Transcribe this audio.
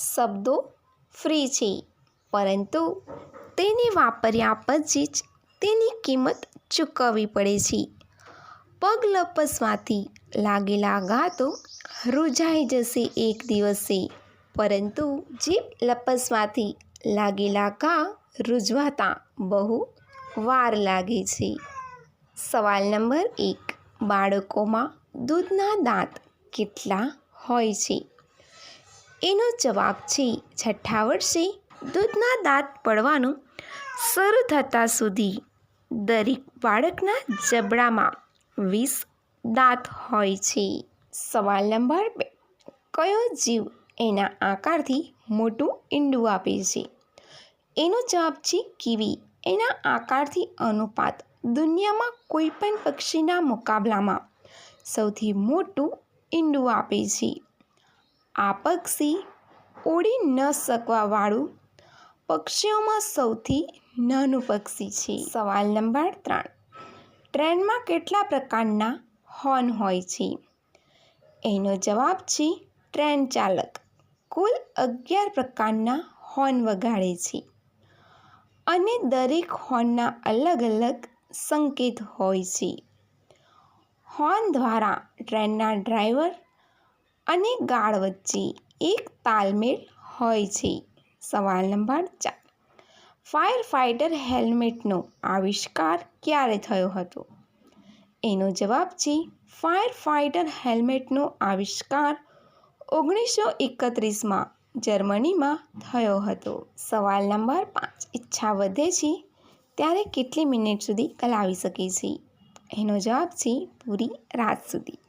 શબ્દો ફ્રી છે, પરંતુ તેને વાપર્યા પછી જ તેની કિંમત ચૂકવવી પડે છે. પગ લપસવાથી લાગેલા ઘા તો રૂઝાઈ જશે એક દિવસે, પરંતુ જીભ લપસવાથી લાગેલા ઘા રૂઝવાતા બહુ વાર લાગે છે. સવાલ નંબર 1. બાળકોમાં દૂધના દાંત કેટલા હોય છે? એનો જવાબ છે 6ઠ્ઠા વર્ષે દૂધના દાંત પડવાનું શરૂ થતાં સુધી દરેક બાળકના જબડામાં 20 દાંત હોય છે. સવાલ નંબર 2. કયો જીવ એના આકારથી મોટું ઈંડું આપે છે? એનો જવાબ છે કીવી. એના આકારથી અનુપાત દુનિયામાં કોઈપણ પક્ષીના મુકાબલામાં સૌથી મોટું ઈંડું આપે છે. આ પક્ષી ઉડી ન શકવાવાળું પક્ષીઓમાં સૌથી નાનું પક્ષી છે. સવાલ નંબર 3. ટ્રેનમાં કેટલા પ્રકારના હોર્ન હોય છે? એનો જવાબ છે ટ્રેન ચાલક કુલ 11 પ્રકારના હોર્ન વગાડે છે, અને દરેક હોર્નના અલગ અલગ સંકેત હોય છે. હોર્ન દ્વારા ટ્રેનના ડ્રાઈવર અને ગાર્ડ વચ્ચે એક તાલમેલ હોય છે. સવાલ નંબર 4. ફાયર ફાઇટર હેલ્મેટનો આવિષ્કાર ક્યારે થયો હતો? એનો જવાબ છે ફાયર ફાઇટર હેલ્મેટનો આવિષ્કાર 1931માં જર્મનીમાં થયો હતો. સવાલ નંબર 5. ઈચ્છા વધે છે ત્યારે કેટલી મિનિટ સુધી કલાવી શકે છે? એનો જવાબ છે પૂરી રાત સુધી.